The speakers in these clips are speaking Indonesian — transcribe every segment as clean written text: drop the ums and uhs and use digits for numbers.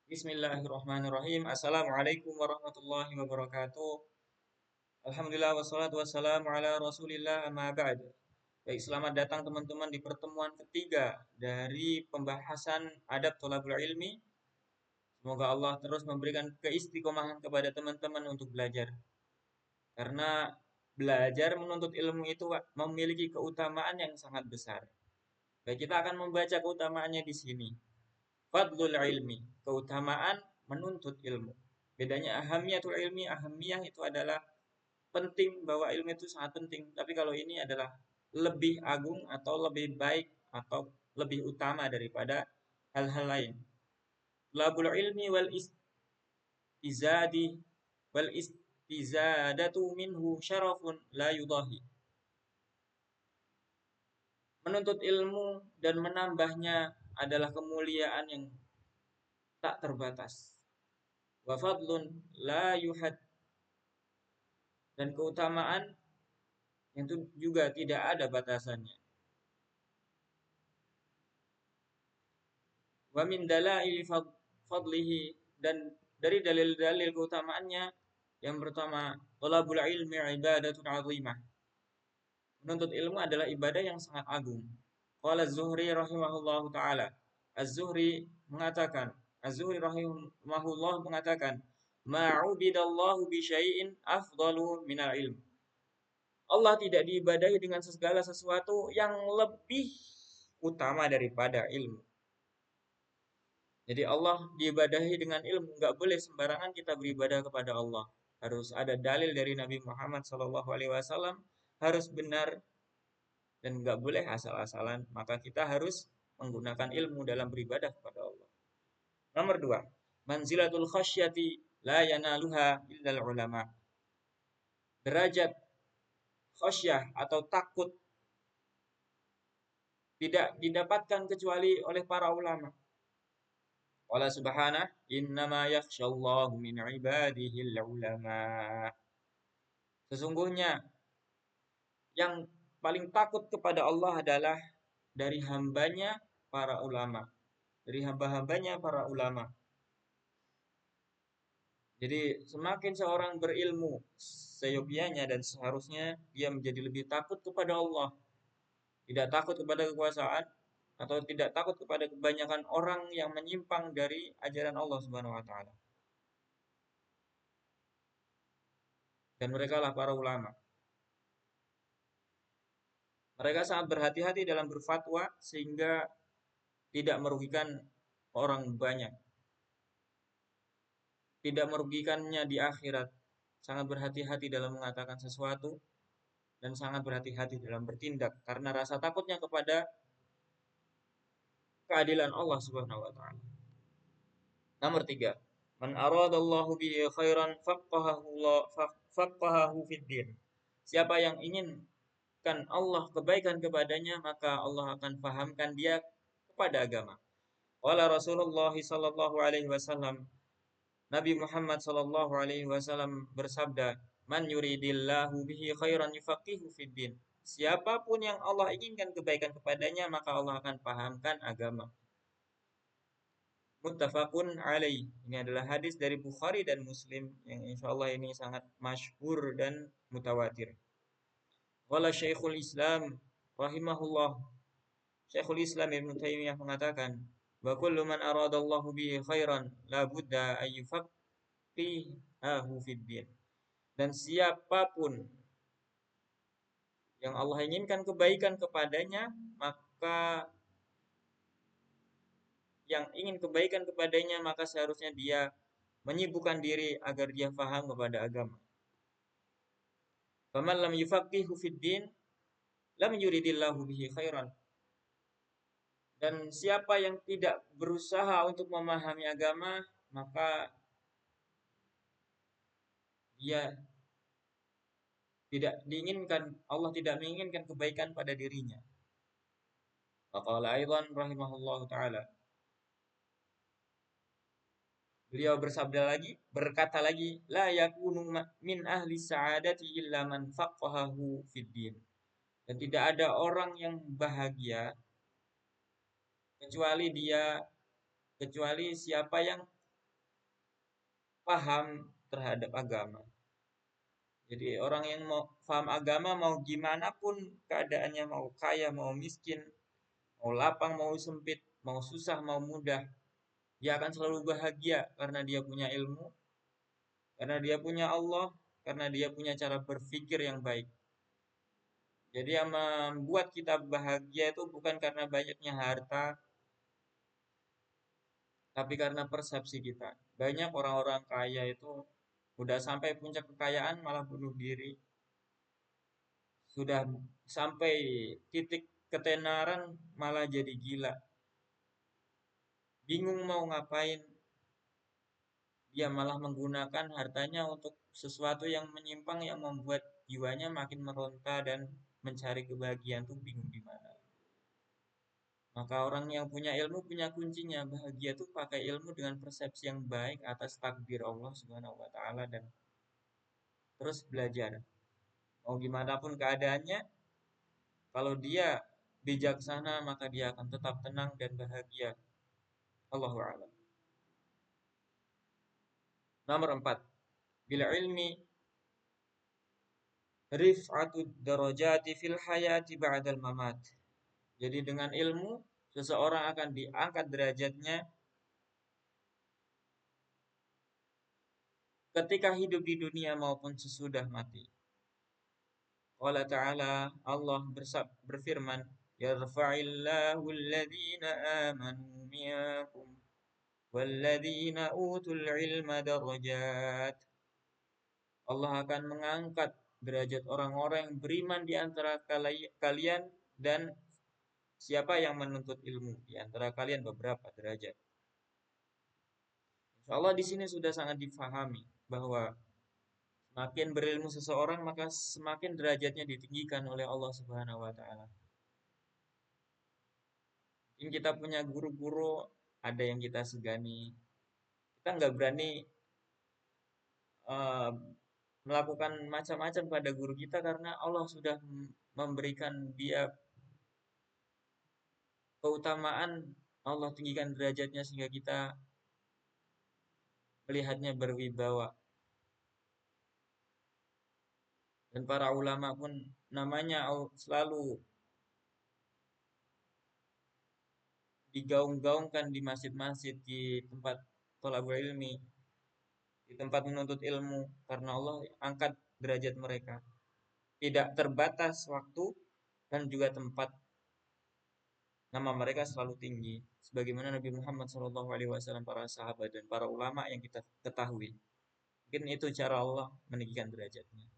Bismillahirrahmanirrahim. Assalamualaikum warahmatullahi wabarakatuh. Alhamdulillah wassalatu wassalamu ala Rasulillah amma ba'd. Baik, selamat datang teman-teman di pertemuan ketiga dari pembahasan adab thalabul ilmi. Semoga Allah terus memberikan keistiqomahan kepada teman-teman untuk belajar. Karena belajar menuntut ilmu itu memiliki keutamaan yang sangat besar. Baik, kita akan membaca keutamaannya di sini. Fadlul ilmi, keutamaan menuntut ilmu. Bedanya ahamiyatul ilmi, ahamiyah itu adalah penting, bahwa ilmu itu sangat penting. Tapi kalau ini adalah lebih agung atau lebih baik atau lebih utama daripada hal-hal lain. Labul ilmi wal istizadi wal istizadatu minhu syarafun la yudahi. Menuntut ilmu dan menambahnya adalah kemuliaan yang tak terbatas. Wa fadlun la yuhad, dan keutamaan yang itu juga tidak ada batasannya. Wa min dalail fadlihi, dan dari dalil-dalil keutamaannya yang pertama, thalabul ilmi ibadatun azimah. Menuntut ilmu adalah ibadah yang sangat agung. Qala Az-Zuhri rahimahullahu taala. Az-Zuhri mengatakan, Az-Zuhri rahimahullah mengatakan, ma'ubidallahu bi syai'in afdalu minal ilm. Allah tidak diibadahi dengan segala sesuatu yang lebih utama daripada ilmu. Jadi Allah diibadahi dengan ilmu. Nggak boleh sembarangan kita beribadah kepada Allah. Harus ada dalil dari Nabi Muhammad SAW. Harus benar dan nggak boleh asal-asalan. Maka kita harus menggunakan ilmu dalam beribadah kepada Allah. Nomor 2, manzilatul khasyati la yanaluha illal ulama. Derajat khasyah atau takut tidak didapatkan kecuali oleh para ulama. Allah subhanahu, innama yakhshallahu min ibadihil ulama. Sesungguhnya yang paling takut kepada Allah adalah dari hambanya para ulama. Dari hamba-hambanya para ulama. Jadi semakin seorang berilmu seyogyanya dan seharusnya dia menjadi lebih takut kepada Allah. Tidak takut kepada kekuasaan atau tidak takut kepada kebanyakan orang yang menyimpang dari ajaran Allah Subhanahu wa taala. Dan mereka lah para ulama. Mereka sangat berhati-hati dalam berfatwa sehingga tidak merugikan orang banyak. Tidak merugikannya di akhirat. Sangat berhati-hati dalam mengatakan sesuatu dan sangat berhati-hati dalam bertindak karena rasa takutnya kepada keadilan Allah Subhanahu wa taala. Nomor 3, man aradallahu bihi khairan faqahahu fid din. Siapa yang inginkan Allah kebaikan kepadanya, maka Allah akan fahamkan dia kepada agama. Qala Rasulullah sallallahu alaihi wasallam, Nabi Muhammad sallallahu alaihi wasallam bersabda, man yuridillahu bihi khairan yufaqihu fid din. Siapapun yang Allah inginkan kebaikan kepadanya, maka Allah akan pahamkan agama. Muttafaqun alaih. Ini adalah hadis dari Bukhari dan Muslim yang insyaallah ini sangat masyhur dan mutawatir. Qala Syekhul Islam rahimahullah. Syekhul Islam Ibnu Taimiyah mengatakan, wa kullu man aradallahu bihi khairan la budda an yufaqihahu fid din. Dan siapapun yang Allah inginkan kebaikan kepadanya, maka seharusnya dia menyibukkan diri agar dia faham kepada agama. Faman lam yufaqihu fid din lam yuridillahu bihi khairan. Dan siapa yang tidak berusaha untuk memahami agama, maka dia tidak diinginkan, Allah tidak menginginkan kebaikan pada dirinya. Faqala aidan rahimahullahu taala. Beliau berkata lagi, la yakunu min ahli sa'adati illa man faqahahu fid din. Dan tidak ada orang yang bahagia kecuali siapa yang paham terhadap agama. Jadi orang yang mau paham agama mau gimana pun keadaannya, mau kaya, mau miskin, mau lapang, mau sempit, mau susah, mau mudah, dia akan selalu bahagia karena dia punya ilmu, karena dia punya Allah, karena dia punya cara berpikir yang baik. Jadi yang membuat kita bahagia itu bukan karena banyaknya harta, tapi karena persepsi kita. Banyak orang-orang kaya itu udah sampai puncak kekayaan malah bunuh diri. Sudah sampai titik ketenaran malah jadi gila. Bingung mau ngapain, dia malah menggunakan hartanya untuk sesuatu yang menyimpang yang membuat jiwanya makin meronta dan mencari kebahagiaan tuh bingung di mana. Maka orang yang punya ilmu punya kuncinya. Bahagia tuh pakai ilmu dengan persepsi yang baik atas takdir Allah Subhanahu wa taala dan terus belajar. Mau gimana pun keadaannya, kalau dia bijaksana maka dia akan tetap tenang dan bahagia. Allahu a'lam. Nomor 4. Bil ilmi rif'atud darajati fil hayati ba'dal mamat. Jadi dengan ilmu seseorang akan diangkat derajatnya ketika hidup di dunia maupun sesudah mati. Qala ta'ala, Allah berfirman, yarfa'illahu alladhina amanu minkum walladzina utul ilma darajat. Allah akan mengangkat derajat orang-orang yang beriman di antara kalian dan siapa yang menuntut ilmu di antara kalian beberapa derajat. Insyaallah di sini sudah sangat difahami bahwa semakin berilmu seseorang maka semakin derajatnya ditinggikan oleh Allah Subhanahu wa taala. Mungkin kita punya guru-guru ada yang kita segani. Kita nggak berani eh, melakukan macam-macam pada guru kita karena Allah sudah memberikan dia keutamaan, Allah tinggikan derajatnya sehingga kita melihatnya berwibawa. Dan para ulama pun namanya selalu digaung-gaungkan di masjid-masjid, di tempat thalabul ilmi, di tempat menuntut ilmu karena Allah angkat derajat mereka. Tidak terbatas waktu dan juga tempat, nama mereka selalu tinggi sebagaimana Nabi Muhammad SAW, para sahabat dan para ulama yang kita ketahui. Mungkin itu cara Allah meninggikan derajatnya.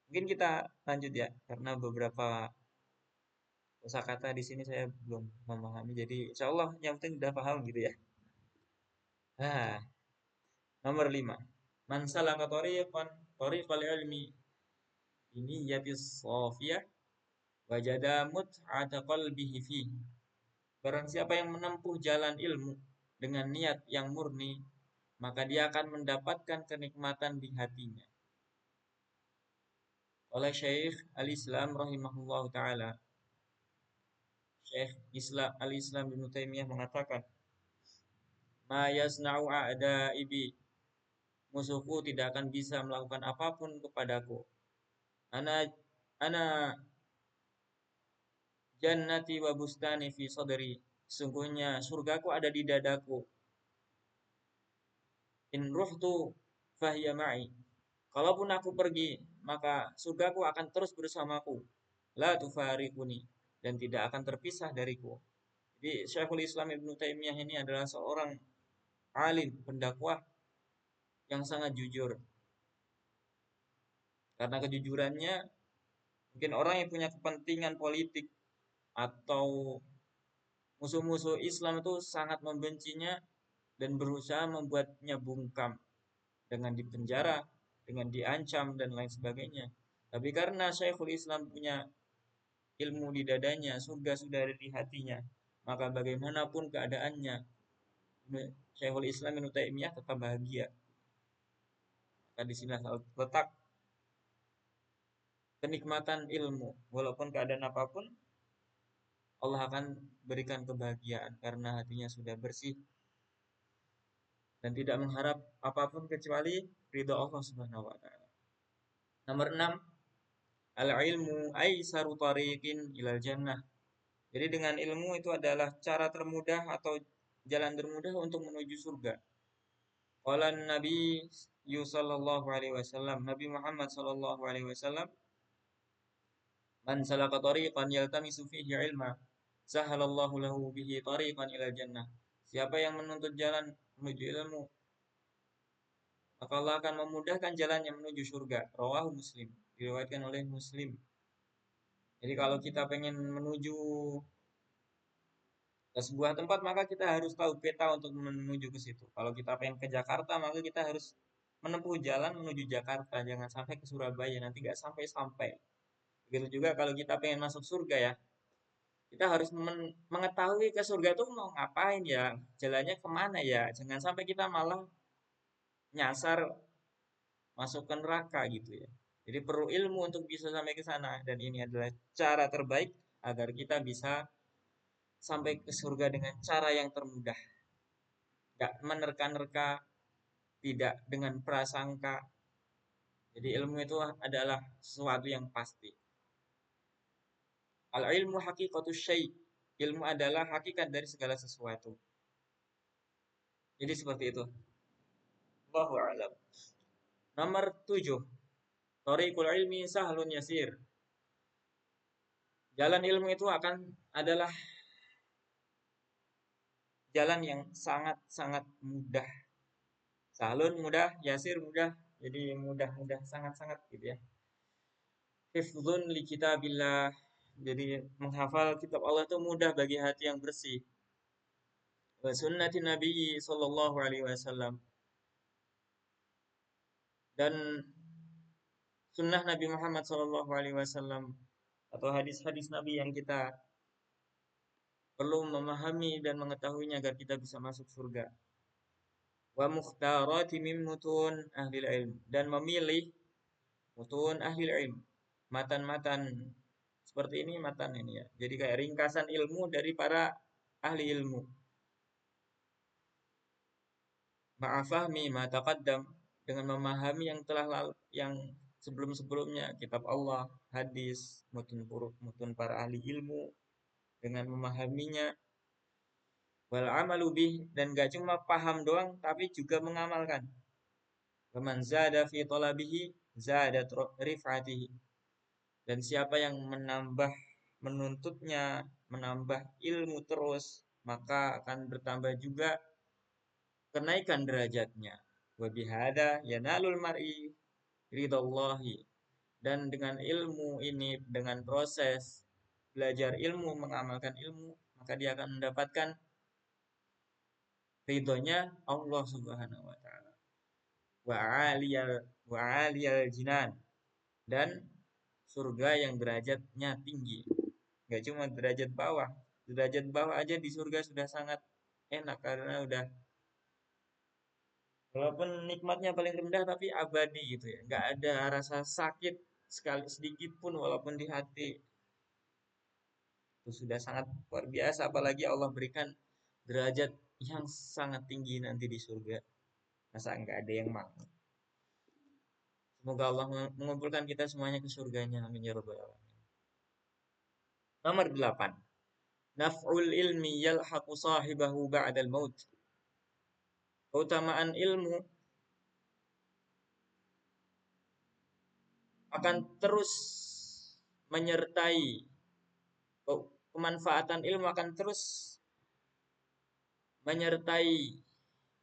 Mungkin kita lanjut ya karena beberapa kosakata di sini saya belum memahami. Jadi insya Allah yang penting udah paham gitu ya. Nah, nomor 5. Man salaka tariqal ilmi ini yatis sofiyah wajada mut'ata qalbihi fi. Barang siapa yang menempuh jalan ilmu dengan niat yang murni, maka dia akan mendapatkan kenikmatan di hatinya. Oleh Syekh Al-Islam rahimahullah taala, Syekh Islam Al-Islam Ibnu Taimiyah mengatakan, "Ma yasna'u a'da'ibi." Musuhku tidak akan bisa melakukan apapun kepadaku. Ana ana jannati wa bustani fi sadri. Sungguhnya surgaku ada di dadaku. In ruhtu fahiya ma'i. Kalaupun aku pergi, maka surgaku akan terus bersamaku. La tufariquni, dan tidak akan terpisah dariku. Jadi Syekhul Islam Ibnu Taimiyah ini adalah seorang alim, pendakwah yang sangat jujur. Karena kejujurannya, mungkin orang yang punya kepentingan politik atau musuh-musuh Islam itu sangat membencinya dan berusaha membuatnya bungkam dengan dipenjara, dengan diancam dan lain sebagainya. Tapi karena Syekhul Islam punya ilmu di dadanya, surga sudah ada di hatinya, maka bagaimanapun keadaannya, Syekhul Islam Ibnu Taimiyah tetap bahagia. Maka di sini letak kenikmatan ilmu, walaupun keadaan apapun, Allah akan berikan kebahagiaan karena hatinya sudah bersih dan tidak mengharap apapun kecuali ridha Allah Subhanahu wa taala. Nomor 6, al-ilmu aisaru tariqin ilal jannah. Jadi dengan ilmu itu adalah cara termudah atau jalan termudah untuk menuju surga. Qala Nabi sallallahu alaihi wasallam, Nabi Muhammad sallallahu alaihi wasallam, man salaka tariqan yaltamisu fihi ilma, sahalallahu lahu bihi tariqan ilal jannah. Siapa yang menuntut jalan menuju ilmu, maka Allah akan memudahkan jalannya menuju surga. Rawahu Muslim, diriwayatkan oleh Muslim. Jadi kalau kita pengen menuju ke sebuah tempat, maka kita harus tahu peta untuk menuju ke situ. Kalau kita pengen ke Jakarta, maka kita harus menempuh jalan menuju Jakarta. Jangan sampai ke Surabaya, nanti nggak sampai-sampai. Begitu juga kalau kita pengen masuk surga ya, kita harus mengetahui ke surga itu mau ngapain ya, jalannya kemana ya. Jangan sampai kita malah nyasar masuk ke neraka gitu ya. Jadi perlu ilmu untuk bisa sampai ke sana, dan ini adalah cara terbaik agar kita bisa sampai ke surga dengan cara yang termudah. Tidak menerka-nerka, tidak dengan prasangka. Jadi ilmu itu adalah sesuatu yang pasti. Al-ilmu hakikatus syai'. Ilmu adalah hakikat dari segala sesuatu. Jadi seperti itu. Allahu a'lam. Nomor 7. Thariqul ilmi sahlun yasir. Jalan ilmu itu adalah jalan yang sangat-sangat mudah. Sahlun mudah, yasir mudah. Jadi mudah-mudah sangat-sangat gitu ya. Hifdzun li kitabillah. Jadi menghafal kitab Allah itu mudah bagi hati yang bersih. Wa sunnati Nabi sallallahu alaihi wasallam, dan sunnah Nabi Muhammad sallallahu alaihi wasallam atau hadis-hadis Nabi yang kita perlu memahami dan mengetahuinya agar kita bisa masuk surga. Wa mukhtarati min mutun ahli ilm, dan memilih mutun ahli ilm, matan-matan seperti ini, matan ini ya. Jadi kayak ringkasan ilmu dari para ahli ilmu. Ma'afahmi ma taqaddam, dengan memahami yang telah lalu, yang sebelum-sebelumnya, kitab Allah, hadis, mutun para ahli ilmu, dengan memahaminya. Wal amalu bih, dan gak cuma paham doang tapi juga mengamalkan. Faman zada fi talabihi zada rif'atihi, dan siapa yang menambah menuntutnya, menambah ilmu terus, maka akan bertambah juga kenaikan derajatnya. Wa bihada yanalul mar'i ridallahi, dan dengan ilmu ini, dengan proses belajar ilmu, mengamalkan ilmu, maka dia akan mendapatkan ridhonya Allah Subhanahu wa taala. Wa aliyal jinan, dan surga yang derajatnya tinggi. Gak cuma derajat bawah. Derajat bawah aja di surga sudah sangat enak karena udah, walaupun nikmatnya paling rendah tapi abadi gitu ya. Gak ada rasa sakit sekali sedikit pun walaupun di hati. Itu sudah sangat luar biasa, apalagi Allah berikan derajat yang sangat tinggi nanti di surga. Masa enggak ada yang mau? Semoga Allah mengumpulkan kita semuanya ke surganya. Amin ya rabbal alamin. Nomor 8. Naf'ul ilmi yalhaqu sahibahu ba'dal maut. Keutamaan ilmu akan terus menyertai, kemanfaatan ilmu akan terus menyertai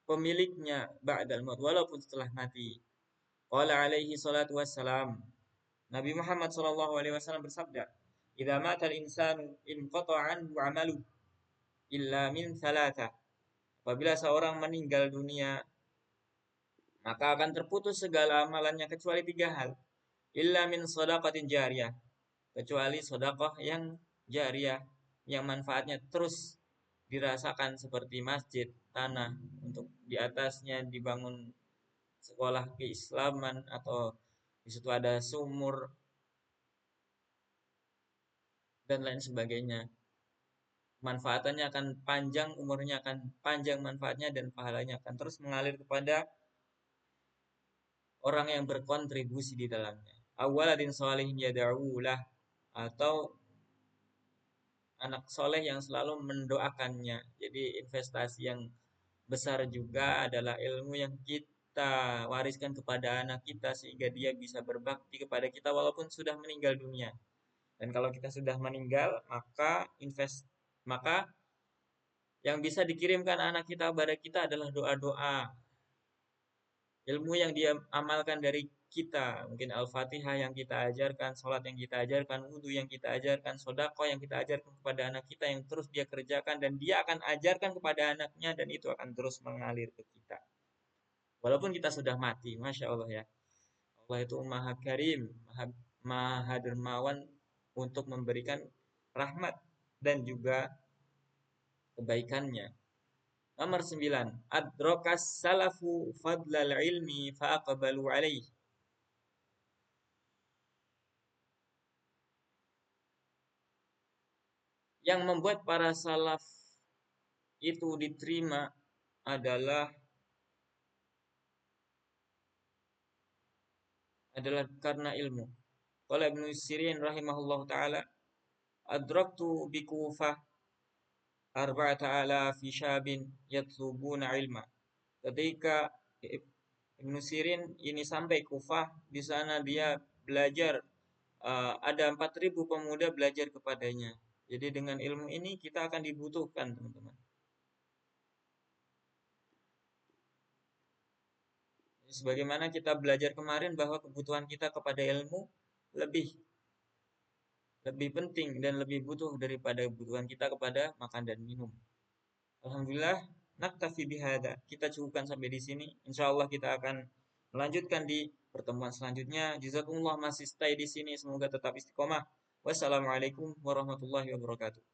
pemiliknya ba'dal maut, walaupun setelah mati. Qala alaihi salatu wassalam, Nabi Muhammad sallallahu alaihi wasallam bersabda, "Idza mata al-insanu inqata'a anhu 'amalu illa min thalatha." Apabila seorang meninggal dunia, maka akan terputus segala amalannya kecuali 3 hal. Illa min shadaqatin jariyah, kecuali sedekah yang jariyah, yang manfaatnya terus dirasakan, seperti masjid, tanah untuk di atasnya dibangun sekolah keislaman, atau di situ ada sumur dan lain sebagainya. manfaatannya akan panjang, umurnya akan panjang manfaatnya, dan pahalanya akan terus mengalir kepada orang yang berkontribusi di dalamnya. Awaladin sholihin yad'ulah, atau anak soleh yang selalu mendoakannya. Jadi investasi yang besar juga adalah ilmu yang kita wariskan kepada anak kita sehingga dia bisa berbakti kepada kita walaupun sudah meninggal dunia. Dan kalau kita sudah meninggal, maka yang bisa dikirimkan anak kita kepada kita adalah doa-doa, ilmu yang dia amalkan dari kita, mungkin Al-Fatihah yang kita ajarkan, sholat yang kita ajarkan, wudhu yang kita ajarkan, sodako yang kita ajarkan kepada anak kita, yang terus dia kerjakan dan dia akan ajarkan kepada anaknya, dan itu akan terus mengalir ke kita walaupun kita sudah mati. Masya Allah ya, Allah itu maha karim, maha dermawan untuk memberikan rahmat dan juga kebaikannya. Nomor 9, adrokas salafu fadlal ilmi fa'aqbalu alaih. Yang membuat para salaf itu diterima adalah karena ilmu. Qala Ibnu Sirin rahimahullah taala, adraktu bi Kufah arba'ata alafi syabin yatlubuna ilma. Ketika Ibnu Sirin ini sampai Kufah, di sana dia belajar, ada 4.000 pemuda belajar kepadanya. Jadi dengan ilmu ini kita akan dibutuhkan, teman-teman. Sebagaimana kita belajar kemarin bahwa kebutuhan kita kepada ilmu lebih lebih penting dan lebih butuh daripada kebutuhan kita kepada makan dan minum. Alhamdulillah, naktafi bihada. Kita cukupkan sampai di sini. Insyaallah kita akan melanjutkan di pertemuan selanjutnya. Jazakumullah masih stay di sini. Semoga tetap istiqomah. Wassalamualaikum warahmatullahi wabarakatuh.